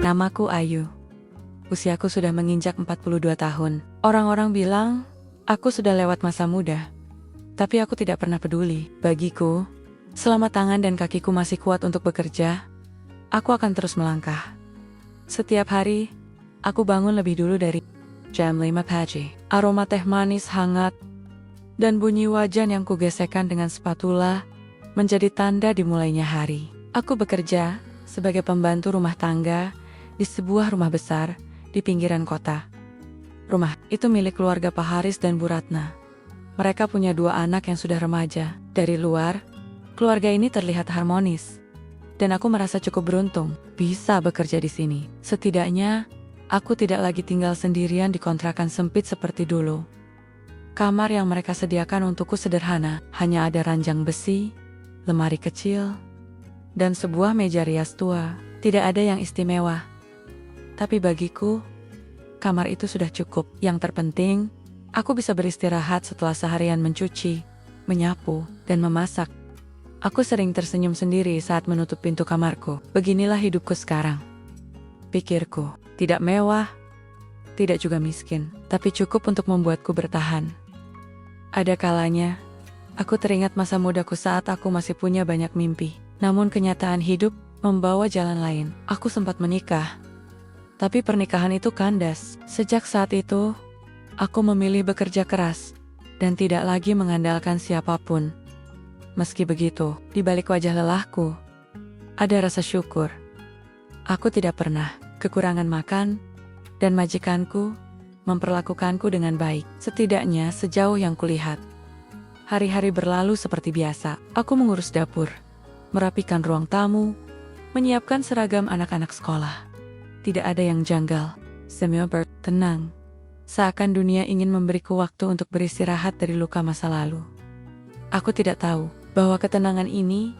Namaku Ayu. Usiaku sudah menginjak 42 tahun. Orang-orang bilang, aku sudah lewat masa muda. Tapi aku tidak pernah peduli. Bagiku, selama tangan dan kakiku masih kuat untuk bekerja, aku akan terus melangkah. Setiap hari, aku bangun lebih dulu dari jam 5 pagi. Aroma teh manis hangat dan bunyi wajan yang kugesekkan dengan spatula menjadi tanda dimulainya hari. Aku bekerja sebagai pembantu rumah tangga di sebuah rumah besar di pinggiran kota. Rumah itu milik keluarga Pak Haris dan Bu Ratna. Mereka punya 2 anak yang sudah remaja. Dari luar, keluarga ini terlihat harmonis. Dan aku merasa cukup beruntung bisa bekerja di sini. Setidaknya, aku tidak lagi tinggal sendirian di kontrakan sempit seperti dulu. Kamar yang mereka sediakan untukku sederhana. Hanya ada ranjang besi, lemari kecil, dan sebuah meja rias tua. Tidak ada yang istimewa. Tapi bagiku, kamar itu sudah cukup. Yang terpenting, aku bisa beristirahat setelah seharian mencuci, menyapu, dan memasak. Aku sering tersenyum sendiri saat menutup pintu kamarku. Beginilah hidupku sekarang. Pikirku, tidak mewah, tidak juga miskin, tapi cukup untuk membuatku bertahan. Ada kalanya, aku teringat masa mudaku saat aku masih punya banyak mimpi. Namun kenyataan hidup membawa jalan lain. Aku sempat menikah, tapi pernikahan itu kandas. Sejak saat itu, aku memilih bekerja keras dan tidak lagi mengandalkan siapapun. Meski begitu, di balik wajah lelahku, ada rasa syukur. Aku tidak pernah kekurangan makan, dan majikanku memperlakukanku dengan baik. Setidaknya sejauh yang kulihat. Hari-hari berlalu seperti biasa. Aku mengurus dapur, merapikan ruang tamu, menyiapkan seragam anak-anak sekolah. Tidak ada yang janggal. Semua tenang. Seakan dunia ingin memberiku waktu untuk beristirahat dari luka masa lalu. Aku tidak tahu bahwa ketenangan ini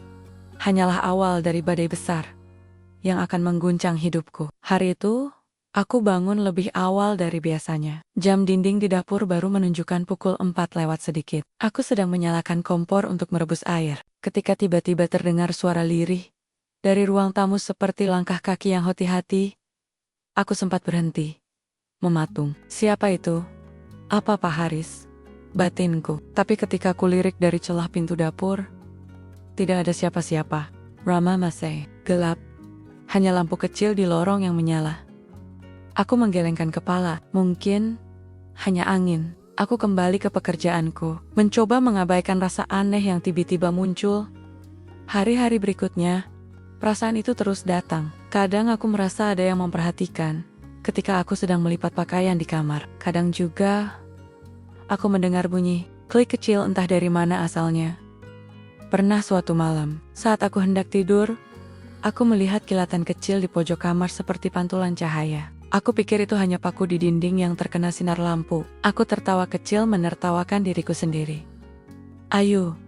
hanyalah awal dari badai besar yang akan mengguncang hidupku. Hari itu, aku bangun lebih awal dari biasanya. Jam dinding di dapur baru menunjukkan pukul 4 lewat sedikit. Aku sedang menyalakan kompor untuk merebus air, ketika tiba-tiba terdengar suara lirih dari ruang tamu seperti langkah kaki yang hati-hati. Aku sempat berhenti, mematung. Siapa itu? Apa Pak Haris? Batinku. Tapi ketika kulirik dari celah pintu dapur, tidak ada siapa-siapa. Rama masih gelap. Hanya lampu kecil di lorong yang menyala. Aku menggelengkan kepala. Mungkin hanya angin. Aku kembali ke pekerjaanku, mencoba mengabaikan rasa aneh yang tiba-tiba muncul. Hari-hari berikutnya, perasaan itu terus datang. Kadang aku merasa ada yang memperhatikan ketika aku sedang melipat pakaian di kamar. Kadang juga aku mendengar bunyi klik kecil entah dari mana asalnya. Pernah suatu malam, saat aku hendak tidur, aku melihat kilatan kecil di pojok kamar seperti pantulan cahaya. Aku pikir itu hanya paku di dinding yang terkena sinar lampu. Aku tertawa kecil menertawakan diriku sendiri. Ayu,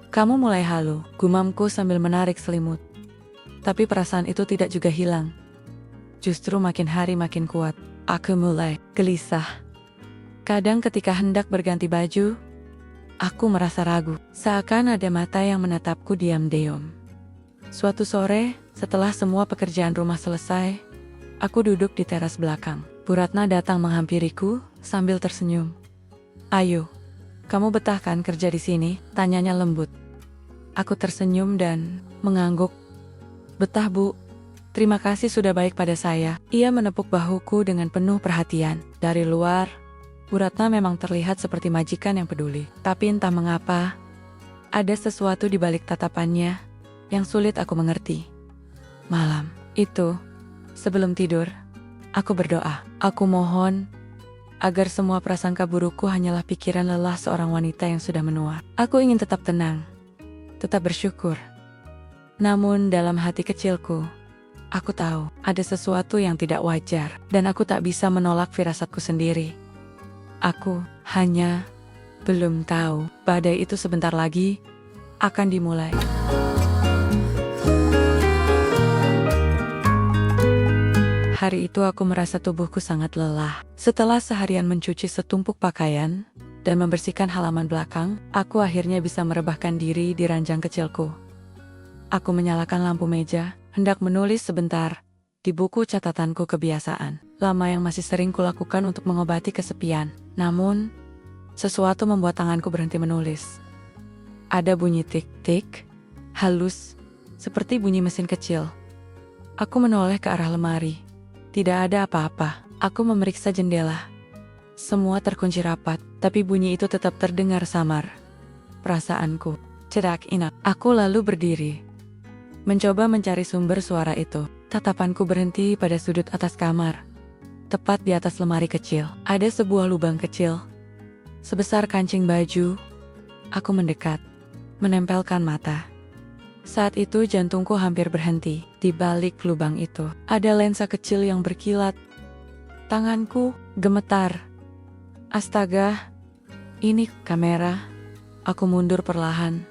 kamu mulai halu, gumamku sambil menarik selimut. Tapi perasaan itu tidak juga hilang. Justru makin hari makin kuat. Aku mulai gelisah. Kadang ketika hendak berganti baju, aku merasa ragu. Seakan ada mata yang menatapku diam-diam. Suatu sore, setelah semua pekerjaan rumah selesai, aku duduk di teras belakang. Bu Ratna datang menghampiriku sambil tersenyum. Ayu, kamu betah kan kerja di sini? Tanyanya lembut. Aku tersenyum dan mengangguk. Betah Bu, terima kasih sudah baik pada saya. Ia menepuk bahuku dengan penuh perhatian. Dari luar, Bu Ratna memang terlihat seperti majikan yang peduli. Tapi entah mengapa, ada sesuatu di balik tatapannya yang sulit aku mengerti. Malam itu, sebelum tidur, aku berdoa. Aku mohon agar semua prasangka burukku hanyalah pikiran lelah seorang wanita yang sudah menua. Aku ingin tetap tenang, tetap bersyukur. Namun dalam hati kecilku, aku tahu ada sesuatu yang tidak wajar dan aku tak bisa menolak firasatku sendiri. Aku hanya belum tahu badai itu sebentar lagi akan dimulai. Hari itu aku merasa tubuhku sangat lelah. Setelah seharian mencuci setumpuk pakaian dan membersihkan halaman belakang, aku akhirnya bisa merebahkan diri di ranjang kecilku. Aku menyalakan lampu meja, hendak menulis sebentar di buku catatanku kebiasaan lama yang masih sering kulakukan untuk mengobati kesepian. Namun, sesuatu membuat tanganku berhenti menulis. Ada bunyi tik-tik, halus, seperti bunyi mesin kecil. Aku menoleh ke arah lemari. Tidak ada apa-apa. Aku memeriksa jendela. Semua terkunci rapat, tapi bunyi itu tetap terdengar samar. Perasaanku, cedak inak. Aku lalu berdiri, mencoba mencari sumber suara itu. Tatapanku berhenti pada sudut atas kamar. Tepat di atas lemari kecil, ada sebuah lubang kecil, sebesar kancing baju. Aku mendekat, menempelkan mata. Saat itu jantungku hampir berhenti. Di balik lubang itu, ada lensa kecil yang berkilat. Tanganku gemetar. Astaga, ini kamera. Aku mundur perlahan.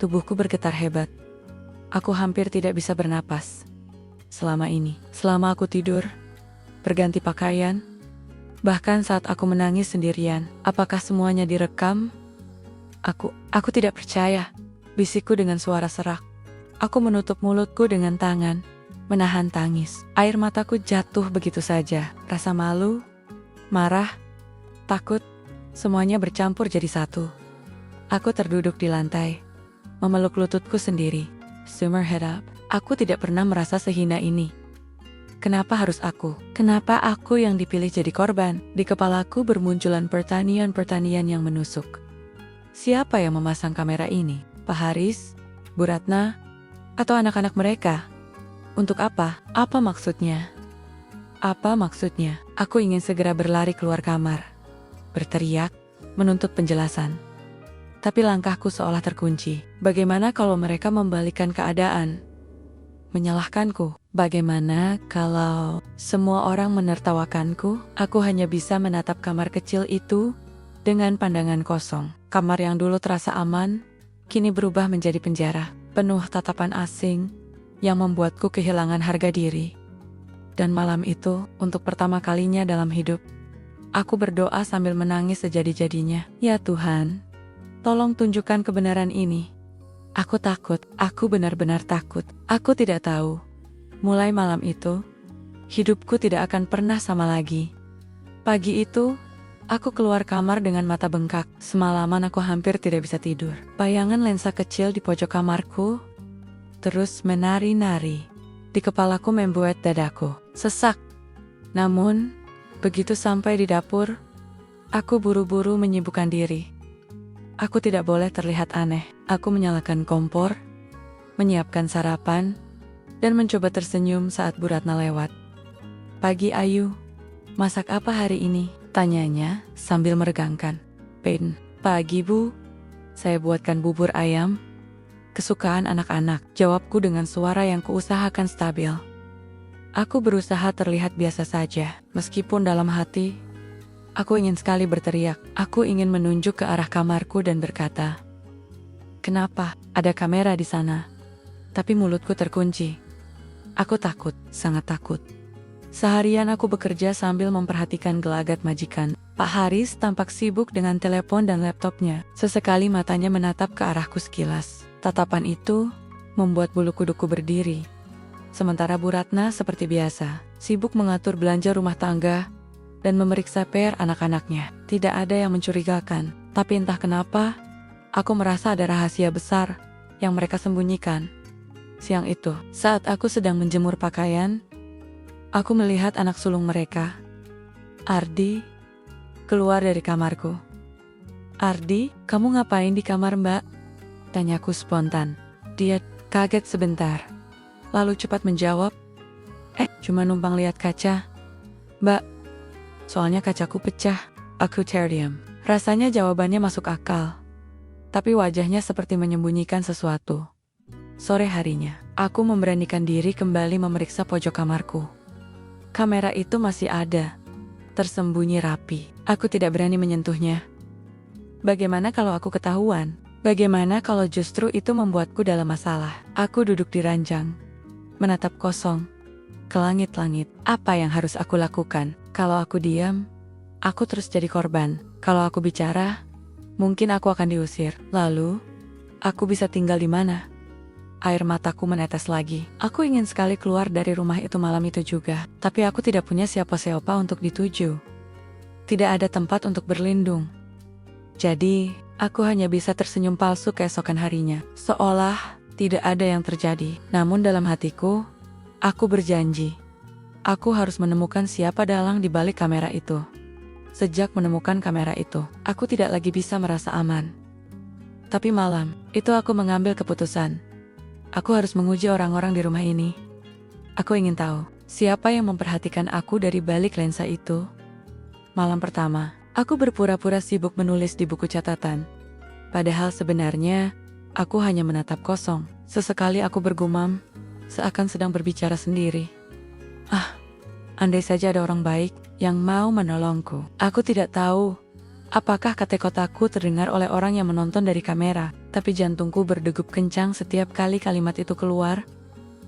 Tubuhku bergetar hebat. Aku hampir tidak bisa bernapas. Selama ini, selama aku tidur, berganti pakaian, bahkan saat aku menangis sendirian, apakah semuanya direkam? Aku tidak percaya, bisikku dengan suara serak. Aku menutup mulutku dengan tangan, menahan tangis. Air mataku jatuh begitu saja. Rasa malu, marah, takut, semuanya bercampur jadi satu. Aku terduduk di lantai, memeluk lututku sendiri. Summer head up. Aku tidak pernah merasa sehina ini. Kenapa harus aku? Kenapa aku yang dipilih jadi korban? Di kepalaku bermunculan pertanyaan-pertanyaan yang menusuk. Siapa yang memasang kamera ini? Pak Haris? Bu Ratna? Atau anak-anak mereka? Untuk apa? Apa maksudnya? Apa maksudnya? Aku ingin segera berlari keluar kamar, berteriak, menuntut penjelasan. Tapi langkahku seolah terkunci. Bagaimana kalau mereka membalikan keadaan? Menyalahkanku. Bagaimana kalau semua orang menertawakanku? Aku hanya bisa menatap kamar kecil itu dengan pandangan kosong. Kamar yang dulu terasa aman, kini berubah menjadi penjara, penuh tatapan asing yang membuatku kehilangan harga diri. Dan malam itu, untuk pertama kalinya dalam hidup, aku berdoa sambil menangis sejadi-jadinya. Ya Tuhan, tolong tunjukkan kebenaran ini. Aku takut, aku benar-benar takut. Aku tidak tahu. Mulai malam itu, hidupku tidak akan pernah sama lagi. Pagi itu, aku keluar kamar dengan mata bengkak. Semalaman aku hampir tidak bisa tidur. Bayangan lensa kecil di pojok kamarku terus menari-nari. Di kepalaku membuat dadaku sesak. Namun, begitu sampai di dapur, aku buru-buru menyibukkan diri. Aku tidak boleh terlihat aneh. Aku menyalakan kompor, menyiapkan sarapan, dan mencoba tersenyum saat Bu Ratna lewat. Pagi Ayu, masak apa hari ini? Tanyanya sambil meregangkan. Pagi Bu, saya buatkan bubur ayam, kesukaan anak-anak. Jawabku dengan suara yang kuusahakan stabil. Aku berusaha terlihat biasa saja, meskipun dalam hati, aku ingin sekali berteriak. Aku ingin menunjuk ke arah kamarku dan berkata, "Kenapa? Ada kamera di sana." Tapi mulutku terkunci. Aku takut, sangat takut. Seharian aku bekerja sambil memperhatikan gelagat majikan. Pak Haris tampak sibuk dengan telepon dan laptopnya. Sesekali matanya menatap ke arahku sekilas. Tatapan itu membuat bulu kuduku berdiri. Sementara Bu Ratna seperti biasa, sibuk mengatur belanja rumah tangga dan memeriksa PR anak-anaknya. Tidak ada yang mencurigakan, tapi entah kenapa, aku merasa ada rahasia besar yang mereka sembunyikan. Siang itu, saat aku sedang menjemur pakaian, aku melihat anak sulung mereka, Ardi, keluar dari kamarku. "Ardi, kamu ngapain di kamar Mbak?" tanyaku spontan. Dia kaget sebentar, lalu cepat menjawab, cuma numpang lihat kaca, Mbak. Soalnya kacaku pecah." Aku terdiam. Rasanya jawabannya masuk akal, tapi wajahnya seperti menyembunyikan sesuatu. Sore harinya, aku memberanikan diri kembali memeriksa pojok kamarku. Kamera itu masih ada, tersembunyi rapi. Aku tidak berani menyentuhnya. Bagaimana kalau aku ketahuan? Bagaimana kalau justru itu membuatku dalam masalah? Aku duduk di ranjang, menatap kosong, ke langit-langit. Apa yang harus aku lakukan? Kalau aku diam, aku terus jadi korban. Kalau aku bicara, mungkin aku akan diusir. Lalu, aku bisa tinggal di mana? Air mataku menetes lagi. Aku ingin sekali keluar dari rumah itu malam itu juga, tapi aku tidak punya siapa-siapa untuk dituju. Tidak ada tempat untuk berlindung. Jadi, aku hanya bisa tersenyum palsu keesokan harinya, seolah tidak ada yang terjadi. Namun dalam hatiku, aku berjanji, aku harus menemukan siapa dalang di balik kamera itu. Sejak menemukan kamera itu, aku tidak lagi bisa merasa aman. Tapi malam itu aku mengambil keputusan. Aku harus menguji orang-orang di rumah ini. Aku ingin tahu, siapa yang memperhatikan aku dari balik lensa itu. Malam pertama, aku berpura-pura sibuk menulis di buku catatan. Padahal sebenarnya, aku hanya menatap kosong. Sesekali aku bergumam, seakan sedang berbicara sendiri. Andai saja ada orang baik yang mau menolongku. Aku tidak tahu apakah kata-kataku terdengar oleh orang yang menonton dari kamera, tapi jantungku berdegup kencang setiap kali kalimat itu keluar.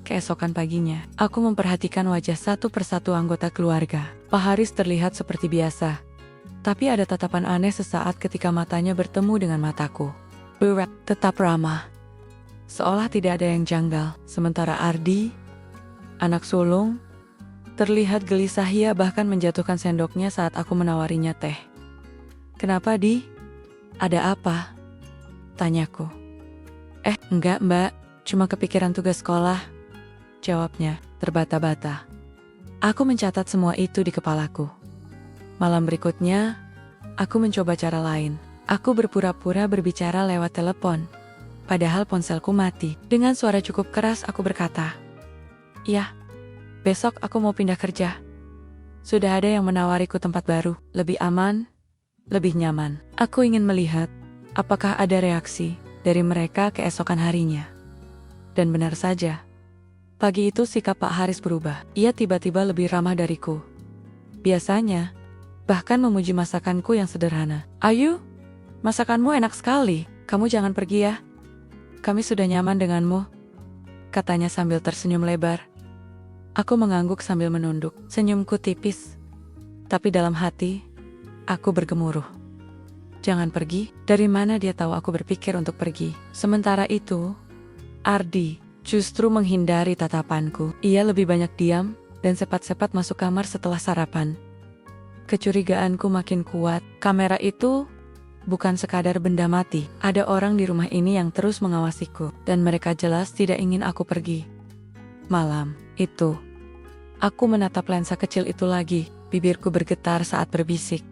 Keesokan paginya, aku memperhatikan wajah satu persatu anggota keluarga. Pak Haris terlihat seperti biasa, tapi ada tatapan aneh sesaat ketika matanya bertemu dengan mataku. Berat, tetap ramah, seolah tidak ada yang janggal. Sementara Ardi, anak sulung, terlihat gelisah. Ia bahkan menjatuhkan sendoknya saat aku menawarinya teh. "Kenapa, Di? Ada apa?" tanyaku. Enggak, Mbak. Cuma kepikiran tugas sekolah," jawabnya, terbata-bata. Aku mencatat semua itu di kepalaku. Malam berikutnya, aku mencoba cara lain. Aku berpura-pura berbicara lewat telepon, padahal ponselku mati. Dengan suara cukup keras aku berkata, "Ya, besok aku mau pindah kerja. Sudah ada yang menawariku tempat baru, lebih aman, lebih nyaman." Aku ingin melihat apakah ada reaksi dari mereka keesokan harinya. Dan benar saja, pagi itu sikap Pak Haris berubah. Ia tiba-tiba lebih ramah dariku. Biasanya, bahkan memuji masakanku yang sederhana. "Ayu, masakanmu enak sekali. Kamu jangan pergi ya. Kami sudah nyaman denganmu," katanya sambil tersenyum lebar. Aku mengangguk sambil menunduk. Senyumku tipis, tapi dalam hati, aku bergemuruh. Jangan pergi? Dari mana dia tahu aku berpikir untuk pergi? Sementara itu, Ardi justru menghindari tatapanku. Ia lebih banyak diam dan sepat-sepat masuk kamar setelah sarapan. Kecurigaanku makin kuat. Kamera itu bukan sekadar benda mati. Ada orang di rumah ini yang terus mengawasiku, dan mereka jelas tidak ingin aku pergi. Malam itu, aku menatap lensa kecil itu lagi. Bibirku bergetar saat berbisik,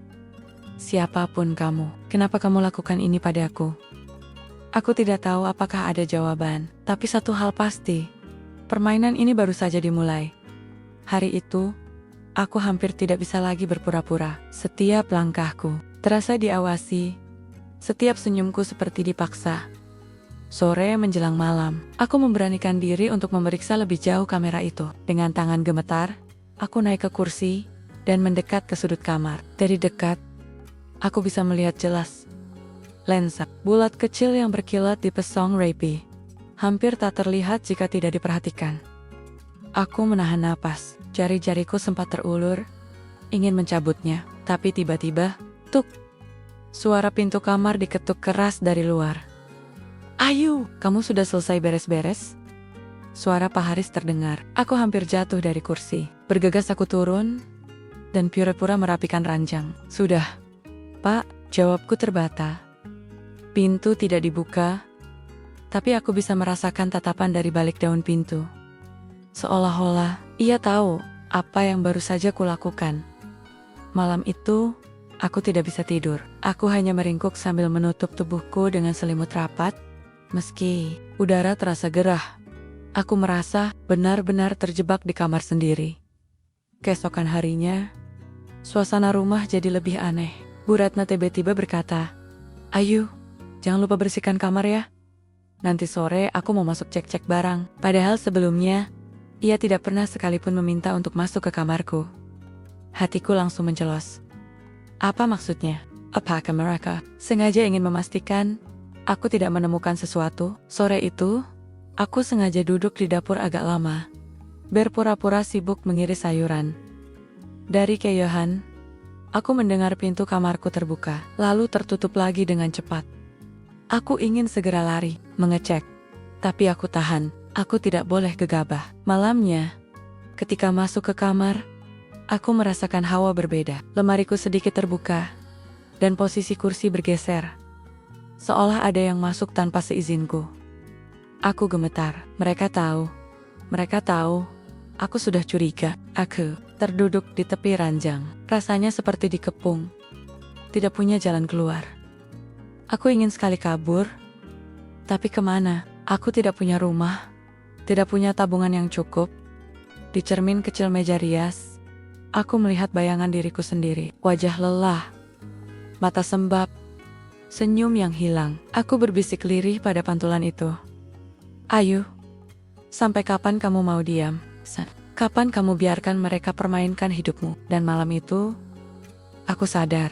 "Siapapun kamu, kenapa kamu lakukan ini padaku?" Aku tidak tahu apakah ada jawaban, tapi satu hal pasti, permainan ini baru saja dimulai. Hari itu, aku hampir tidak bisa lagi berpura-pura. Setiap langkahku terasa diawasi, setiap senyumku seperti dipaksa. Sore menjelang malam, aku memberanikan diri untuk memeriksa lebih jauh kamera itu. Dengan tangan gemetar, aku naik ke kursi dan mendekat ke sudut kamar. Dari dekat, aku bisa melihat jelas lensa bulat kecil yang berkilat dipesong rapi. Hampir tak terlihat jika tidak diperhatikan. Aku menahan napas, jari-jariku sempat terulur, ingin mencabutnya, tapi tiba-tiba, tuk! Suara pintu kamar diketuk keras dari luar. "Ayu, kamu sudah selesai beres-beres?" Suara Pak Haris terdengar. Aku hampir jatuh dari kursi. Bergegas aku turun, dan pura-pura merapikan ranjang. "Sudah, Pak," jawabku terbata. Pintu tidak dibuka, tapi aku bisa merasakan tatapan dari balik daun pintu. Seolah-olah ia tahu apa yang baru saja kulakukan. Malam itu, aku tidak bisa tidur. Aku hanya meringkuk sambil menutup tubuhku dengan selimut rapat. Meski udara terasa gerah, aku merasa benar-benar terjebak di kamar sendiri. Keesokan harinya, suasana rumah jadi lebih aneh. Bu Ratna tiba-tiba berkata, "Ayu, jangan lupa bersihkan kamar ya. Nanti sore aku mau masuk cek-cek barang." Padahal sebelumnya, ia tidak pernah sekalipun meminta untuk masuk ke kamarku. Hatiku langsung mencelos. Apa maksudnya? Apakah mereka sengaja ingin memastikan aku tidak menemukan sesuatu? Sore itu, aku sengaja duduk di dapur agak lama, berpura-pura sibuk mengiris sayuran. Dari kejauhan, aku mendengar pintu kamarku terbuka, lalu tertutup lagi dengan cepat. Aku ingin segera lari, mengecek, tapi aku tahan. Aku tidak boleh gegabah. Malamnya, ketika masuk ke kamar, aku merasakan hawa berbeda. Lemariku sedikit terbuka, dan posisi kursi bergeser. Seolah ada yang masuk tanpa seizinku. Aku gemetar. Mereka tahu, aku sudah curiga. Aku terduduk di tepi ranjang. Rasanya seperti dikepung. Tidak punya jalan keluar. Aku ingin sekali kabur. Tapi kemana? Aku tidak punya rumah. Tidak punya tabungan yang cukup. Di cermin kecil meja rias, aku melihat bayangan diriku sendiri. Wajah lelah. Mata sembab. Senyum yang hilang. Aku berbisik lirih pada pantulan itu. Ayu, sampai kapan kamu mau diam? Kapan kamu biarkan mereka permainkan hidupmu? Dan malam itu, aku sadar.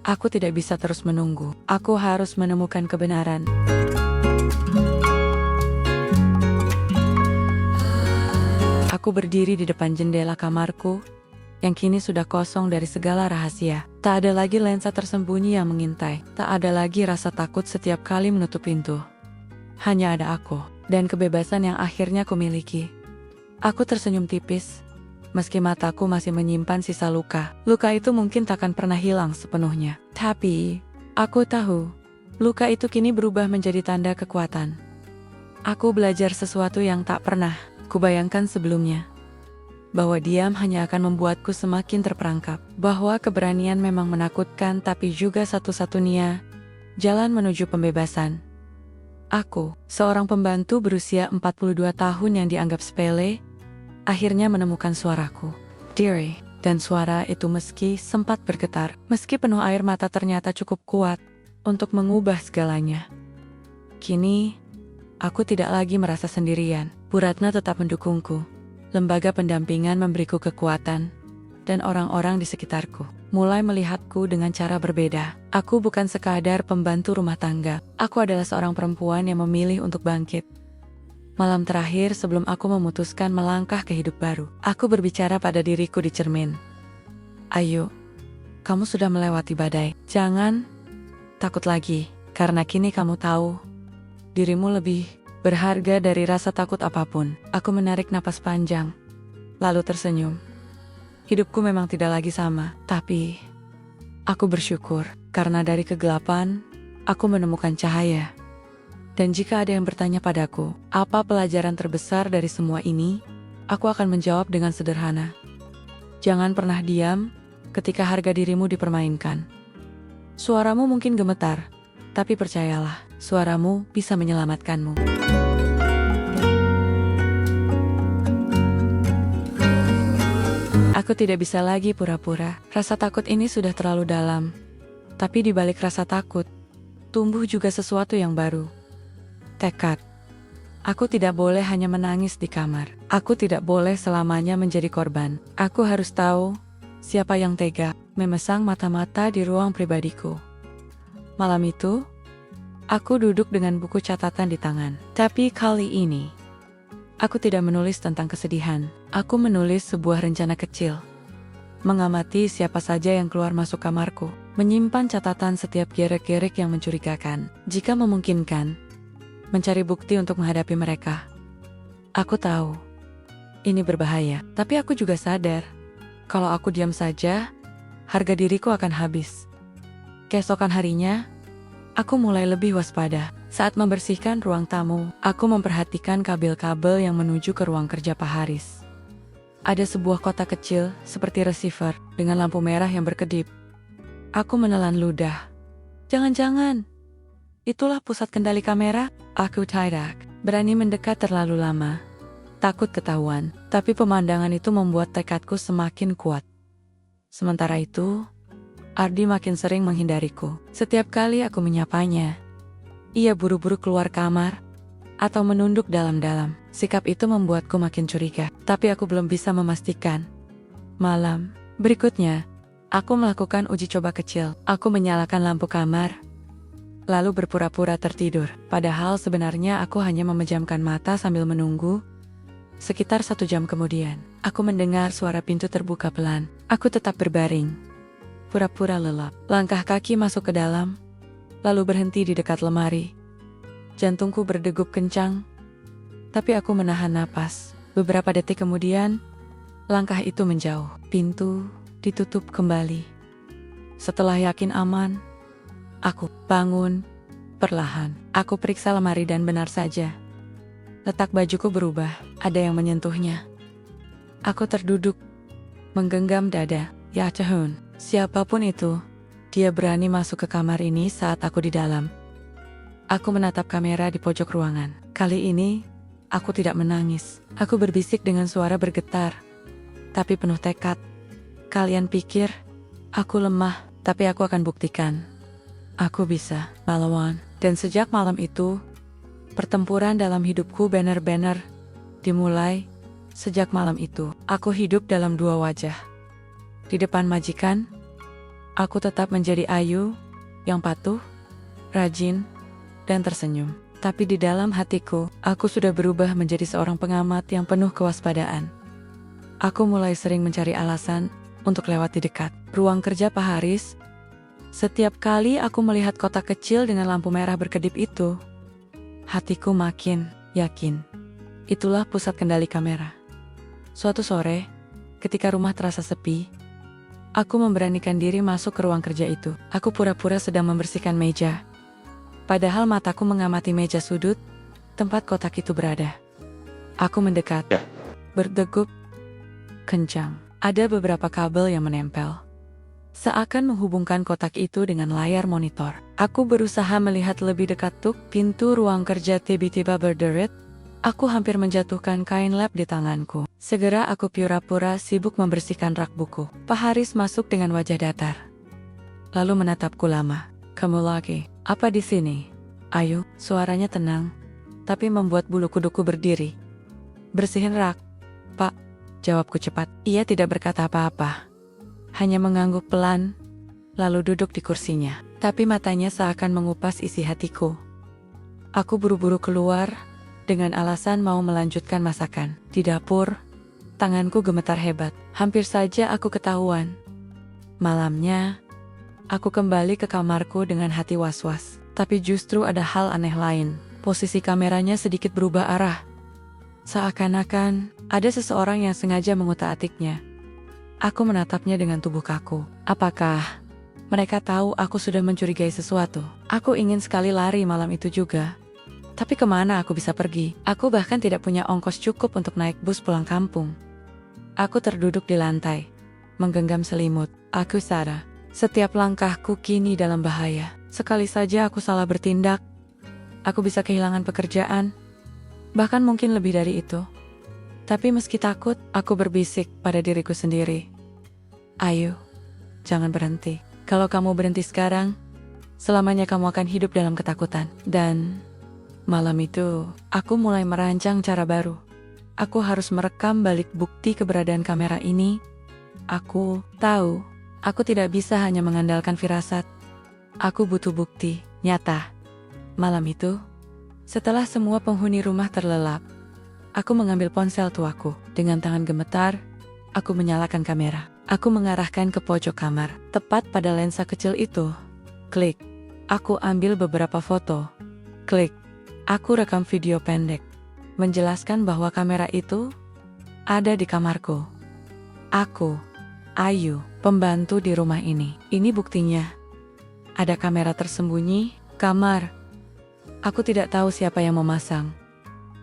Aku tidak bisa terus menunggu. Aku harus menemukan kebenaran. Aku berdiri di depan jendela kamarku, yang kini sudah kosong dari segala rahasia. Tak ada lagi lensa tersembunyi yang mengintai. Tak ada lagi rasa takut setiap kali menutup pintu. Hanya ada aku, dan kebebasan yang akhirnya kumiliki. Aku tersenyum tipis, meski mataku masih menyimpan sisa luka. Luka itu mungkin takkan pernah hilang sepenuhnya. Tapi, aku tahu, luka itu kini berubah menjadi tanda kekuatan. Aku belajar sesuatu yang tak pernah kubayangkan sebelumnya. Bahwa diam hanya akan membuatku semakin terperangkap. Bahwa keberanian memang menakutkan tapi juga satu-satunya jalan menuju pembebasan. Aku, seorang pembantu berusia 42 tahun yang dianggap sepele, akhirnya menemukan suaraku. Diri, dan suara itu meski sempat bergetar, meski penuh air mata ternyata cukup kuat untuk mengubah segalanya. Kini, aku tidak lagi merasa sendirian. Bu Ratna tetap mendukungku. Lembaga pendampingan memberiku kekuatan, dan orang-orang di sekitarku mulai melihatku dengan cara berbeda. Aku bukan sekadar pembantu rumah tangga. Aku adalah seorang perempuan yang memilih untuk bangkit. Malam terakhir sebelum aku memutuskan melangkah ke hidup baru, aku berbicara pada diriku di cermin. Ayu, kamu sudah melewati badai. Jangan takut lagi, karena kini kamu tahu, dirimu lebih berharga dari rasa takut apapun. Aku menarik napas panjang, lalu tersenyum. Hidupku memang tidak lagi sama, tapi aku bersyukur karena dari kegelapan, aku menemukan cahaya. Dan jika ada yang bertanya padaku, apa pelajaran terbesar dari semua ini? Aku akan menjawab dengan sederhana. Jangan pernah diam ketika harga dirimu dipermainkan. Suaramu mungkin gemetar, tapi percayalah, suaramu bisa menyelamatkanmu. Aku tidak bisa lagi pura-pura. Rasa takut ini sudah terlalu dalam. Tapi di balik rasa takut, tumbuh juga sesuatu yang baru. Tekad. Aku tidak boleh hanya menangis di kamar. Aku tidak boleh selamanya menjadi korban. Aku harus tahu siapa yang tega memasang mata-mata di ruang pribadiku. Malam itu, aku duduk dengan buku catatan di tangan. Tapi kali ini, aku tidak menulis tentang kesedihan. Aku menulis sebuah rencana kecil. Mengamati siapa saja yang keluar masuk kamarku. Menyimpan catatan setiap gerak-gerik yang mencurigakan. Jika memungkinkan, mencari bukti untuk menghadapi mereka. Aku tahu, ini berbahaya. Tapi aku juga sadar, kalau aku diam saja, harga diriku akan habis. Keesokan harinya, aku mulai lebih waspada. Saat membersihkan ruang tamu, aku memperhatikan kabel-kabel yang menuju ke ruang kerja Pak Haris. Ada sebuah kotak kecil seperti receiver dengan lampu merah yang berkedip. Aku menelan ludah. Jangan-jangan, itulah pusat kendali kamera? Aku tidak berani mendekat terlalu lama. Takut ketahuan, tapi pemandangan itu membuat tekadku semakin kuat. Sementara itu, Ardi makin sering menghindariku. Setiap kali aku menyapanya, ia buru-buru keluar kamar atau menunduk dalam-dalam. Sikap itu membuatku makin curiga, tapi aku belum bisa memastikan. Malam berikutnya, aku melakukan uji coba kecil. Aku menyalakan lampu kamar, lalu berpura-pura tertidur. Padahal sebenarnya aku hanya memejamkan mata sambil menunggu. Sekitar 1 jam kemudian, aku mendengar suara pintu terbuka pelan. Aku tetap berbaring, pura-pura lelap. Langkah kaki masuk ke dalam, lalu berhenti di dekat lemari. Jantungku berdegup kencang, Tapi aku menahan napas. Beberapa detik kemudian, langkah itu menjauh. Pintu ditutup kembali. Setelah yakin aman, aku bangun perlahan. Aku periksa lemari dan benar saja, letak bajuku berubah. Ada yang menyentuhnya. Aku terduduk, menggenggam dada. Ya Tuhan, siapapun itu, dia berani masuk ke kamar ini saat aku di dalam. Aku menatap kamera di pojok ruangan. Kali ini, aku tidak menangis. Aku berbisik dengan suara bergetar, tapi penuh tekad. Kalian pikir aku lemah, tapi aku akan buktikan. Aku bisa melawan. Dan sejak malam itu, pertempuran dalam hidupku benar-benar dimulai. Sejak malam itu, aku hidup dalam dua wajah. Di depan majikan, aku tetap menjadi Ayu yang patuh, rajin, dan tersenyum. Tapi di dalam hatiku, aku sudah berubah menjadi seorang pengamat yang penuh kewaspadaan. Aku mulai sering mencari alasan untuk lewat di dekat ruang kerja Pak Haris. Setiap kali aku melihat kotak kecil dengan lampu merah berkedip itu, hatiku makin yakin. Itulah pusat kendali kamera. Suatu sore, ketika rumah terasa sepi, aku memberanikan diri masuk ke ruang kerja itu. Aku pura-pura sedang membersihkan meja. Padahal mataku mengamati meja sudut, tempat kotak itu berada. Aku mendekat, berdegup kencang. Ada beberapa kabel yang menempel, seakan menghubungkan kotak itu dengan layar monitor. Aku berusaha melihat lebih dekat. Pintu ruang kerja tiba-tiba berderit. Aku hampir menjatuhkan kain lap di tanganku. Segera aku pura-pura sibuk membersihkan rak buku. Pak Haris masuk dengan wajah datar, lalu menatapku lama. Kamu lagi? Apa di sini? Ayo, suaranya tenang, tapi membuat bulu kuduku berdiri. Bersihin rak, Pak, jawabku cepat. Ia tidak berkata apa-apa, hanya mengangguk pelan, lalu duduk di kursinya. Tapi matanya seakan mengupas isi hatiku. Aku buru-buru keluar, dengan alasan mau melanjutkan masakan. Di dapur, tanganku gemetar hebat. Hampir saja aku ketahuan. Malamnya, aku kembali ke kamarku dengan hati was-was. Tapi justru ada hal aneh lain. Posisi kameranya sedikit berubah arah. Seakan-akan ada seseorang yang sengaja mengutak-atiknya. Aku menatapnya dengan tubuh kaku. Apakah mereka tahu aku sudah mencurigai sesuatu? Aku ingin sekali lari malam itu juga. Tapi kemana aku bisa pergi? Aku bahkan tidak punya ongkos cukup untuk naik bus pulang kampung. Aku terduduk di lantai, menggenggam selimut. Aku sadar, setiap langkahku kini dalam bahaya. Sekali saja aku salah bertindak, aku bisa kehilangan pekerjaan, bahkan mungkin lebih dari itu. Tapi meski takut, aku berbisik pada diriku sendiri. Ayo, jangan berhenti. Kalau kamu berhenti sekarang, selamanya kamu akan hidup dalam ketakutan. Dan malam itu, aku mulai merancang cara baru. Aku harus merekam balik bukti keberadaan kamera ini. Aku tahu, aku tidak bisa hanya mengandalkan firasat. Aku butuh bukti nyata. Malam itu, setelah semua penghuni rumah terlelap, aku mengambil ponsel tuaku. Dengan tangan gemetar, aku menyalakan kamera. Aku mengarahkan ke pojok kamar, tepat pada lensa kecil itu. Klik. Aku ambil beberapa foto. Klik. Aku rekam video pendek, menjelaskan bahwa kamera itu ada di kamarku. Aku, Ayu, pembantu di rumah ini. Ini buktinya. Ada kamera tersembunyi, kamar. Aku tidak tahu siapa yang memasang,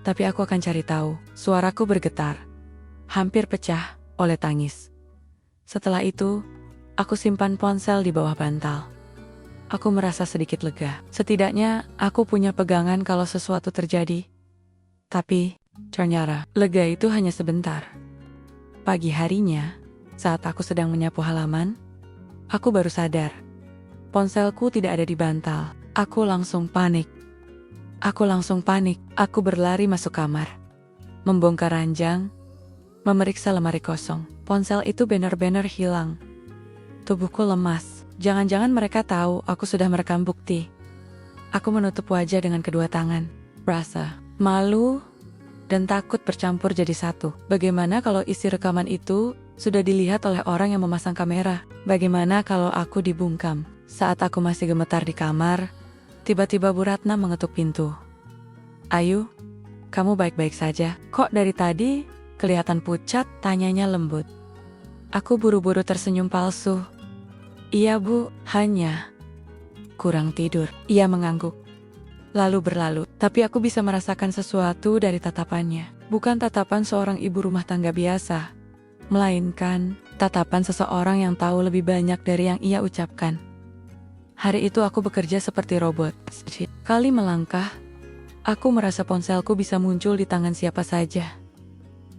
tapi aku akan cari tahu. Suaraku bergetar, hampir pecah oleh tangis. Setelah itu, aku simpan ponsel di bawah bantal. Aku merasa sedikit lega. Setidaknya, aku punya pegangan kalau sesuatu terjadi. Tapi, ternyata, lega itu hanya sebentar. Pagi harinya, saat aku sedang menyapu halaman, aku baru sadar. Ponselku tidak ada di bantal. Aku langsung panik. Aku berlari masuk kamar, membongkar ranjang, memeriksa lemari kosong. Ponsel itu benar-benar hilang. Tubuhku lemas. Jangan-jangan mereka tahu aku sudah merekam bukti. Aku menutup wajah dengan kedua tangan. Rasa malu dan takut bercampur jadi satu. Bagaimana kalau isi rekaman itu sudah dilihat oleh orang yang memasang kamera? Bagaimana kalau aku dibungkam? Saat aku masih gemetar di kamar, tiba-tiba Bu Ratna mengetuk pintu. Ayu, kamu baik-baik saja? Kok dari tadi kelihatan pucat? Tanyanya lembut. Aku buru-buru tersenyum palsu. Iya bu, hanya kurang tidur. Ia mengangguk. Lalu berlalu, tapi aku bisa merasakan sesuatu dari tatapannya. Bukan tatapan seorang ibu rumah tangga biasa, melainkan tatapan seseorang yang tahu lebih banyak dari yang ia ucapkan. Hari itu aku bekerja seperti robot. Kali melangkah, aku merasa ponselku bisa muncul di tangan siapa saja.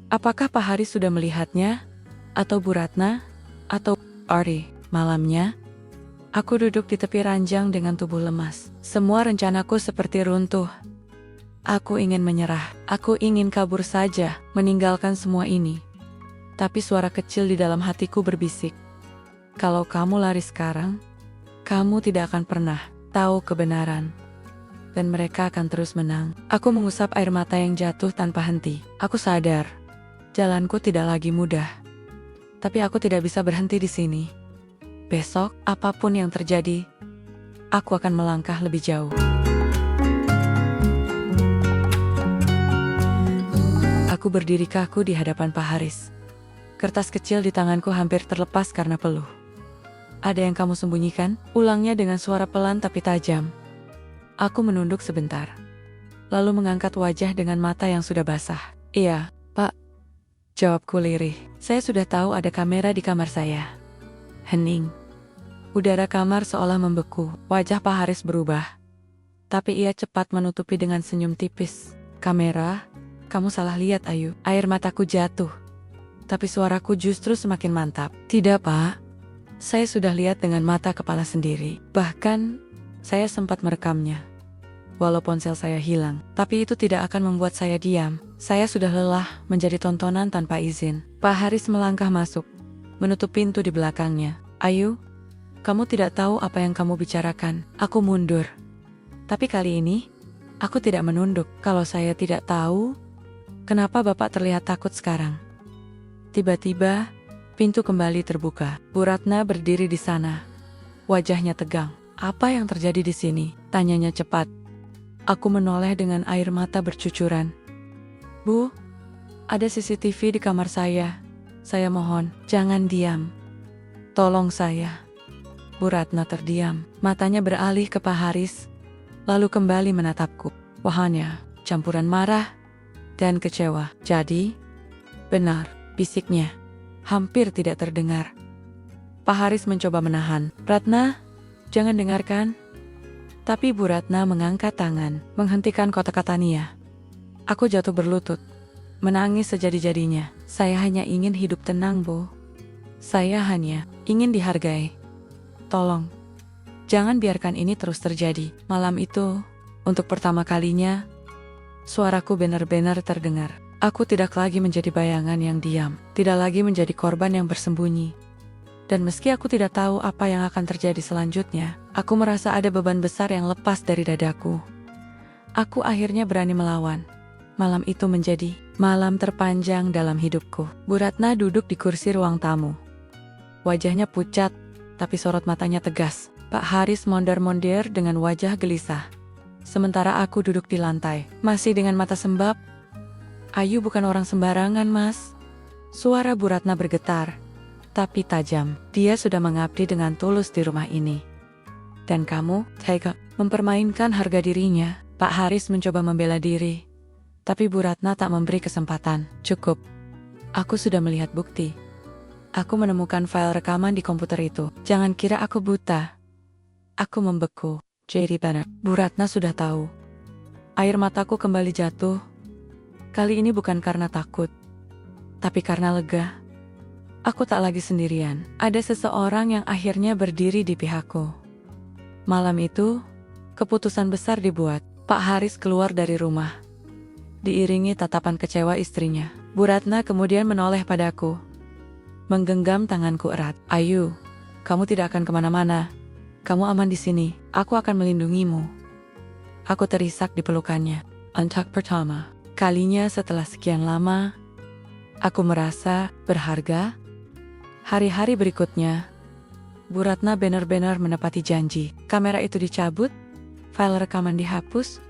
Apakah Pak Haris sudah melihatnya? Atau Bu Ratna? Atau Ardi? Malamnya, aku duduk di tepi ranjang dengan tubuh lemas. Semua rencanaku seperti runtuh. Aku ingin menyerah. Aku ingin kabur saja, meninggalkan semua ini. Tapi suara kecil di dalam hatiku berbisik. Kalau kamu lari sekarang, kamu tidak akan pernah tahu kebenaran. Dan mereka akan terus menang. Aku mengusap air mata yang jatuh tanpa henti. Aku sadar, jalanku tidak lagi mudah. Tapi aku tidak bisa berhenti di sini. Besok, apapun yang terjadi, aku akan melangkah lebih jauh. Aku berdiri kaku di hadapan Pak Haris. Kertas kecil di tanganku hampir terlepas karena peluh. Ada yang kamu sembunyikan? Ulangnya dengan suara pelan tapi tajam. Aku menunduk sebentar. Lalu mengangkat wajah dengan mata yang sudah basah. Iya, Pak. Jawabku lirih. Saya sudah tahu ada kamera di kamar saya. Hening. Udara kamar seolah membeku. Wajah Pak Haris berubah. Tapi ia cepat menutupi dengan senyum tipis. Kamera? Kamu salah lihat, Ayu. Air mataku jatuh. Tapi suaraku justru semakin mantap. Tidak, Pak. Saya sudah lihat dengan mata kepala sendiri. Bahkan, saya sempat merekamnya. Walau ponsel saya hilang. Tapi itu tidak akan membuat saya diam. Saya sudah lelah menjadi tontonan tanpa izin. Pak Haris melangkah masuk, menutup pintu di belakangnya. Ayu, kamu tidak tahu apa yang kamu bicarakan. Aku mundur. Tapi kali ini, aku tidak menunduk. Kalau saya tidak tahu, kenapa Bapak terlihat takut sekarang? Tiba-tiba, pintu kembali terbuka. Bu Ratna berdiri di sana. Wajahnya tegang. Apa yang terjadi di sini? Tanyanya cepat. Aku menoleh dengan air mata bercucuran. Bu, ada CCTV di kamar saya. Saya mohon, jangan diam. Tolong saya. Bu Ratna terdiam. Matanya beralih ke Pak Haris, lalu kembali menatapku. Wajahnya campuran marah dan kecewa. Jadi, benar. Bisiknya hampir tidak terdengar. Pak Haris mencoba menahan. Ratna, jangan dengarkan. Tapi Bu Ratna mengangkat tangan, menghentikan kata-kata Nia. Aku jatuh berlutut, menangis sejadi-jadinya. Saya hanya ingin hidup tenang, Bu. Saya hanya ingin dihargai. Tolong, jangan biarkan ini terus terjadi. Malam itu, untuk pertama kalinya, suaraku benar-benar terdengar. Aku tidak lagi menjadi bayangan yang diam, tidak lagi menjadi korban yang bersembunyi. Dan meski aku tidak tahu apa yang akan terjadi selanjutnya, aku merasa ada beban besar yang lepas dari dadaku. Aku akhirnya berani melawan. Malam itu menjadi malam terpanjang dalam hidupku. Bu Ratna duduk di kursi ruang tamu. Wajahnya pucat, tapi sorot matanya tegas. Pak Haris mondar-mondir dengan wajah gelisah. Sementara aku duduk di lantai, masih dengan mata sembab. Ayu bukan orang sembarangan, Mas. Suara Bu Ratna bergetar, tapi tajam. Dia sudah mengabdi dengan tulus di rumah ini. Dan kamu, tega, mempermainkan harga dirinya. Pak Haris mencoba membela diri. Tapi Bu Ratna tak memberi kesempatan. Cukup. Aku sudah melihat bukti. Aku menemukan file rekaman di komputer itu. Jangan kira aku buta. Aku membeku. Jadi benar. Bu Ratna sudah tahu. Air mataku kembali jatuh. Kali ini bukan karena takut, tapi karena lega. Aku tak lagi sendirian. Ada seseorang yang akhirnya berdiri di pihakku. Malam itu, keputusan besar dibuat. Pak Haris keluar dari rumah, diiringi tatapan kecewa istrinya. Bu Ratna kemudian menoleh padaku, menggenggam tanganku erat. Ayu, kamu tidak akan kemana-mana. Kamu aman di sini. Aku akan melindungimu. Aku terisak di pelukannya. Untuk pertama kalinya setelah sekian lama, aku merasa berharga. Hari-hari berikutnya, Bu Ratna benar-benar menepati janji. Kamera itu dicabut, file rekaman dihapus,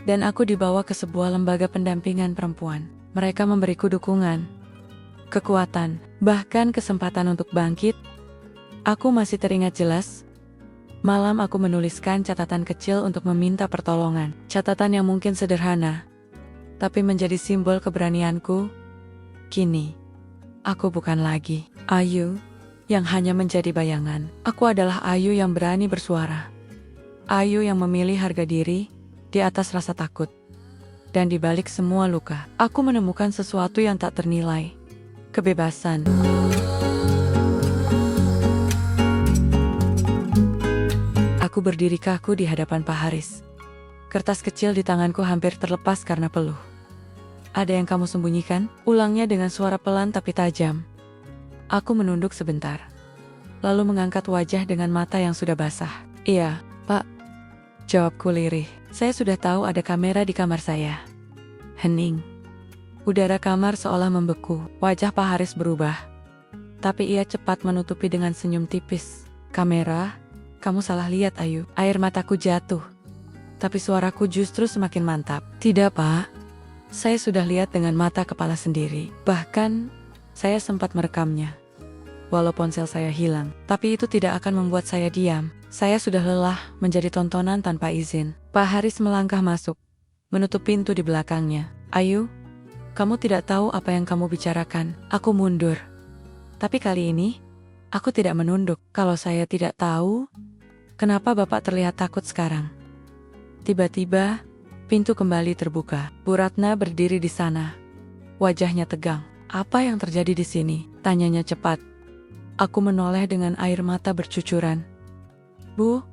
dan aku dibawa ke sebuah lembaga pendampingan perempuan. Mereka memberiku dukungan, kekuatan, bahkan kesempatan untuk bangkit. Aku masih teringat jelas. Malam aku menuliskan catatan kecil untuk meminta pertolongan. Catatan yang mungkin sederhana, tapi menjadi simbol keberanianku. Kini, aku bukan lagi Ayu yang hanya menjadi bayangan. Aku adalah Ayu yang berani bersuara. Ayu yang memilih harga diri di atas rasa takut. Dan di balik semua luka, aku menemukan sesuatu yang tak ternilai. Kebebasan. Aku berdiri kaku di hadapan Pak Haris. Kertas kecil di tanganku hampir terlepas karena peluh. Ada yang kamu sembunyikan? Ulangnya dengan suara pelan tapi tajam. Aku menunduk sebentar, lalu mengangkat wajah dengan mata yang sudah basah. Iya, Pak. Jawabku lirih. Saya sudah tahu ada kamera di kamar saya. Hening. Udara kamar seolah membeku. Wajah Pak Haris berubah. Tapi ia cepat menutupi dengan senyum tipis. Kamera? Kamu salah lihat, Ayu. Air mataku jatuh. Tapi suaraku justru semakin mantap. Tidak, Pak. Saya sudah lihat dengan mata kepala sendiri. Bahkan, saya sempat merekamnya. Walau ponsel saya hilang. Tapi itu tidak akan membuat saya diam. Saya sudah lelah menjadi tontonan tanpa izin. Pak Haris melangkah masuk, menutup pintu di belakangnya. Ayu, kamu tidak tahu apa yang kamu bicarakan. Aku mundur. Tapi kali ini, aku tidak menunduk. Kalau saya tidak tahu, kenapa Bapak terlihat takut sekarang? Tiba-tiba, pintu kembali terbuka. Bu Ratna berdiri di sana. Wajahnya tegang. Apa yang terjadi di sini? Tanyanya cepat. Aku menoleh dengan air mata bercucuran. Bu,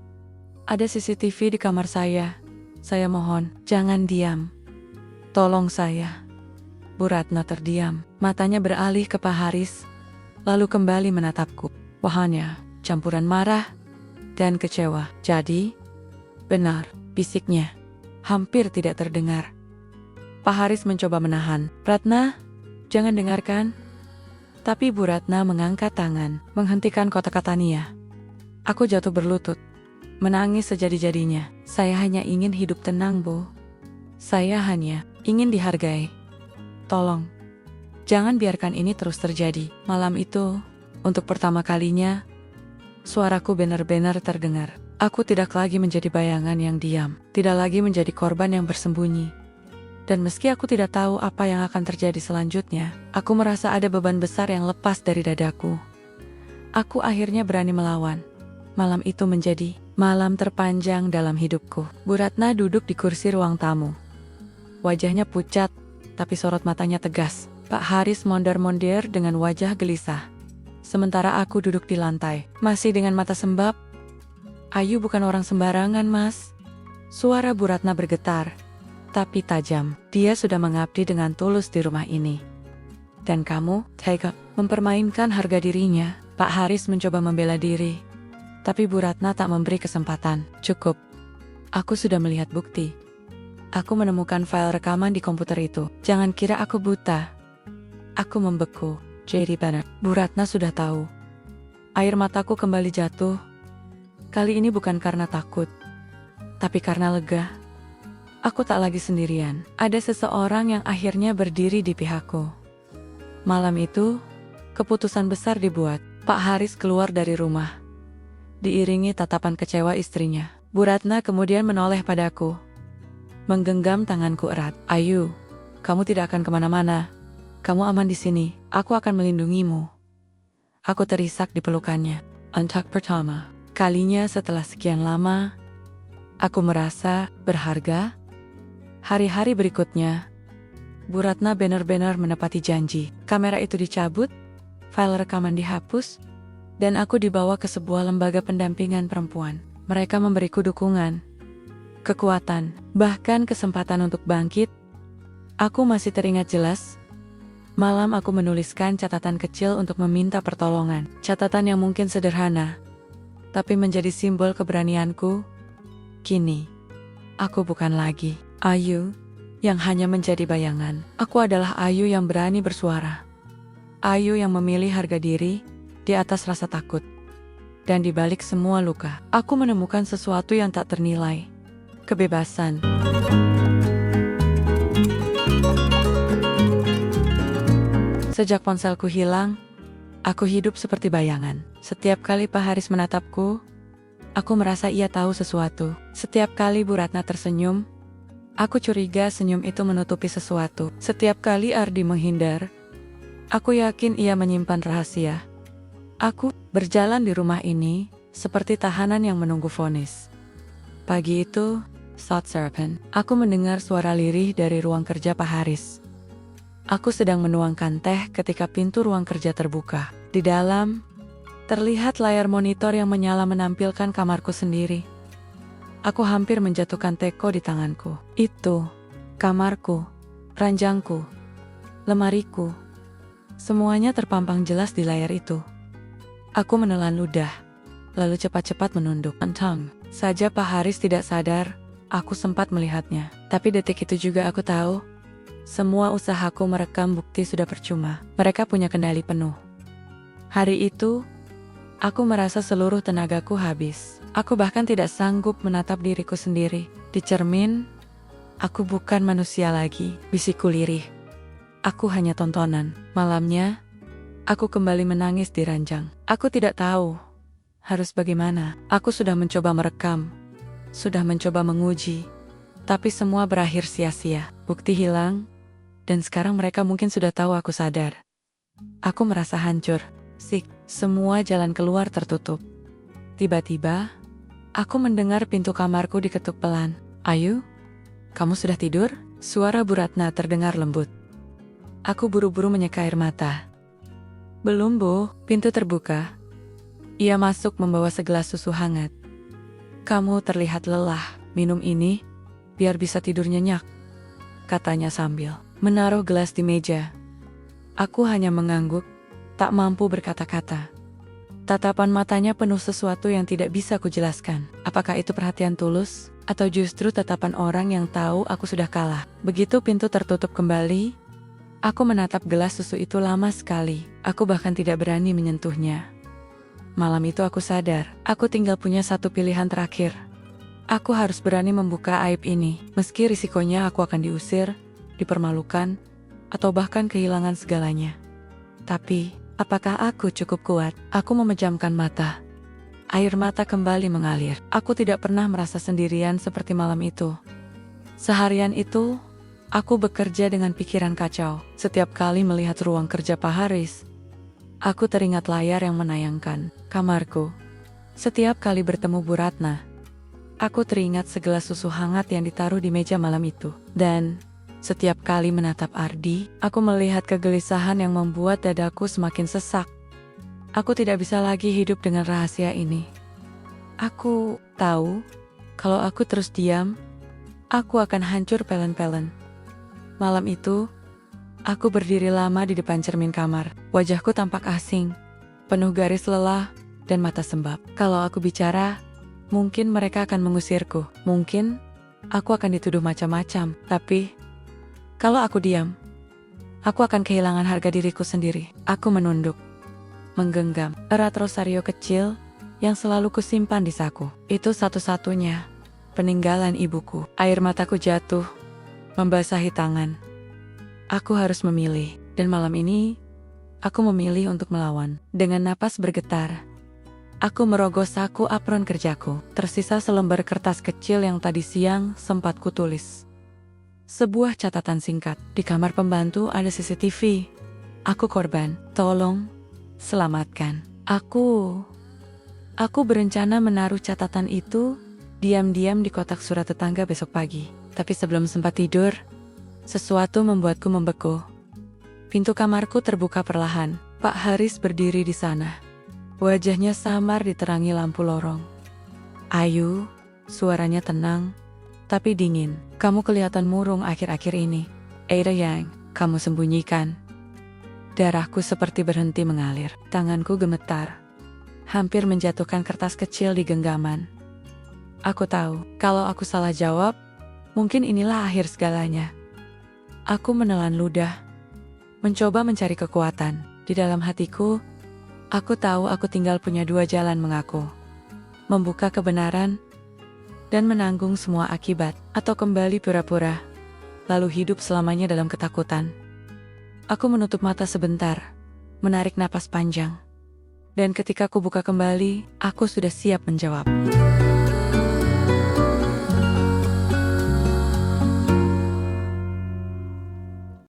ada CCTV di kamar saya. Saya mohon, jangan diam. Tolong saya. Bu Ratna terdiam. Matanya beralih ke Pak Haris, lalu kembali menatapku. Wajahnya campuran marah dan kecewa. Jadi, benar, bisiknya hampir tidak terdengar. Pak Haris mencoba menahan. Ratna, jangan dengarkan. Tapi Bu Ratna mengangkat tangan, menghentikan kata-kata Nia. Aku jatuh berlutut, menangis sejadi-jadinya. Saya hanya ingin hidup tenang, Bu. Saya hanya ingin dihargai. Tolong, jangan biarkan ini terus terjadi. Malam itu, untuk pertama kalinya, suaraku benar-benar terdengar. Aku tidak lagi menjadi bayangan yang diam, tidak lagi menjadi korban yang bersembunyi. Dan meski aku tidak tahu apa yang akan terjadi selanjutnya, aku merasa ada beban besar yang lepas dari dadaku. Aku akhirnya berani melawan. Malam itu menjadi malam terpanjang dalam hidupku. Bu Ratna duduk di kursi ruang tamu. Wajahnya pucat, tapi sorot matanya tegas. Pak Haris mondar-mondir dengan wajah gelisah. Sementara aku duduk di lantai, masih dengan mata sembab. Ayu bukan orang sembarangan, Mas. Suara Bu Ratna bergetar, tapi tajam. Dia sudah mengabdi dengan tulus di rumah ini. Dan kamu tega mempermainkan harga dirinya. Pak Haris mencoba membela diri, tapi Bu Ratna tak memberi kesempatan. Cukup. Aku sudah melihat bukti. Aku menemukan file rekaman di komputer itu. Jangan kira aku buta. Aku membeku. Jadi benar, Bu Ratna sudah tahu. Air mataku kembali jatuh. Kali ini bukan karena takut, tapi karena lega. Aku tak lagi sendirian. Ada seseorang yang akhirnya berdiri di pihakku. Malam itu, keputusan besar dibuat. Pak Haris keluar dari rumah, diiringi tatapan kecewa istrinya. Bu Ratna kemudian menoleh padaku, menggenggam tanganku erat. Ayu, kamu tidak akan kemana-mana. Kamu aman di sini. Aku akan melindungimu. Aku terisak di pelukannya. Untuk pertama kalinya setelah sekian lama, aku merasa berharga. Hari-hari berikutnya, Bu Ratna benar-benar menepati janji. Kamera itu dicabut, file rekaman dihapus, dan aku dibawa ke sebuah lembaga pendampingan perempuan. Mereka memberiku dukungan, kekuatan, bahkan kesempatan untuk bangkit. Aku masih teringat jelas. Malam aku menuliskan catatan kecil untuk meminta pertolongan. Catatan yang mungkin sederhana, tapi menjadi simbol keberanianku. Kini, aku bukan lagi Ayu yang hanya menjadi bayangan. Aku adalah Ayu yang berani bersuara. Ayu yang memilih harga diri di atas rasa takut. Dan di balik semua luka, aku menemukan sesuatu yang tak ternilai. Kebebasan. Sejak ponselku hilang, aku hidup seperti bayangan. Setiap kali Pak Haris menatapku, aku merasa ia tahu sesuatu. Setiap kali Bu Ratna tersenyum, aku curiga senyum itu menutupi sesuatu. Setiap kali Ardi menghindar, aku yakin ia menyimpan rahasia. Aku berjalan di rumah ini seperti tahanan yang menunggu vonis. Pagi itu, saat sarapan, aku mendengar suara lirih dari ruang kerja Pak Haris. Aku sedang menuangkan teh ketika pintu ruang kerja terbuka. Di dalam, terlihat layar monitor yang menyala menampilkan kamarku sendiri. Aku hampir menjatuhkan teko di tanganku. Itu, kamarku, ranjangku, lemariku. Semuanya terpampang jelas di layar itu. Aku menelan ludah, lalu cepat-cepat menunduk. Untung saja Pak Haris tidak sadar, aku sempat melihatnya. Tapi detik itu juga aku tahu, semua usahaku merekam bukti sudah percuma. Mereka punya kendali penuh. Hari itu, aku merasa seluruh tenagaku habis. Aku bahkan tidak sanggup menatap diriku sendiri. Di cermin, aku bukan manusia lagi, bisikku lirih. Aku hanya tontonan. Malamnya, aku kembali menangis di ranjang. Aku tidak tahu harus bagaimana. Aku sudah mencoba merekam, sudah mencoba menguji, tapi semua berakhir sia-sia. Bukti hilang, dan sekarang mereka mungkin sudah tahu aku sadar. Aku merasa hancur. Semua jalan keluar tertutup. Tiba-tiba, aku mendengar pintu kamarku diketuk pelan. Ayu, kamu sudah tidur? Suara Bu Ratna terdengar lembut. Aku buru-buru menyeka air mata. Belum, Bu. Pintu terbuka. Ia masuk membawa segelas susu hangat. Kamu terlihat lelah. Minum ini, biar bisa tidur nyenyak, katanya sambil menaruh gelas di meja. Aku hanya mengangguk, tak mampu berkata-kata. Tatapan matanya penuh sesuatu yang tidak bisa kujelaskan. Apakah itu perhatian tulus, atau justru tatapan orang yang tahu aku sudah kalah? Begitu pintu tertutup kembali, aku menatap gelas susu itu lama sekali. Aku bahkan tidak berani menyentuhnya. Malam itu aku sadar, aku tinggal punya satu pilihan terakhir. Aku harus berani membuka aib ini, meski risikonya aku akan diusir, dipermalukan, atau bahkan kehilangan segalanya. Tapi, apakah aku cukup kuat? Aku memejamkan mata. Air mata kembali mengalir. Aku tidak pernah merasa sendirian seperti malam itu. Seharian itu, aku bekerja dengan pikiran kacau. Setiap kali melihat ruang kerja Pak Haris, aku teringat layar yang menayangkan kamarku. Setiap kali bertemu Bu Ratna, aku teringat segelas susu hangat yang ditaruh di meja malam itu. Dan setiap kali menatap Ardi, aku melihat kegelisahan yang membuat dadaku semakin sesak. Aku tidak bisa lagi hidup dengan rahasia ini. Aku tahu, kalau aku terus diam, aku akan hancur pelen-pelen. Malam itu, aku berdiri lama di depan cermin kamar. Wajahku tampak asing, penuh garis lelah dan mata sembab. Kalau aku bicara, mungkin mereka akan mengusirku. Mungkin aku akan dituduh macam-macam. Tapi kalau aku diam, aku akan kehilangan harga diriku sendiri. Aku menunduk, menggenggam erat rosario kecil yang selalu kusimpan di saku. Itu satu-satunya peninggalan ibuku. Air mataku jatuh, membasahi tangan. Aku harus memilih, dan malam ini, aku memilih untuk melawan. Dengan napas bergetar, aku merogoh saku apron kerjaku. Tersisa selembar kertas kecil yang tadi siang sempat kutulis. Sebuah catatan singkat. Di kamar pembantu ada CCTV. Aku korban. Tolong, selamatkan. Aku berencana menaruh catatan itu diam-diam di kotak surat tetangga besok pagi. Tapi sebelum sempat tidur, sesuatu membuatku membeku. Pintu kamarku terbuka perlahan. Pak Haris berdiri di sana. Wajahnya samar diterangi lampu lorong. Ayu, suaranya tenang, tapi dingin. Kamu kelihatan murung akhir-akhir ini. Ada yang kamu sembunyikan. Darahku seperti berhenti mengalir. Tanganku gemetar, hampir menjatuhkan kertas kecil di genggaman. Aku tahu, kalau aku salah jawab, mungkin inilah akhir segalanya. Aku menelan ludah, mencoba mencari kekuatan. Di dalam hatiku, aku tahu aku tinggal punya dua jalan mengaku. Membuka kebenaran, dan menanggung semua akibat, atau kembali pura-pura, lalu hidup selamanya dalam ketakutan. Aku menutup mata sebentar, menarik napas panjang. Dan ketika aku buka kembali, aku sudah siap menjawab.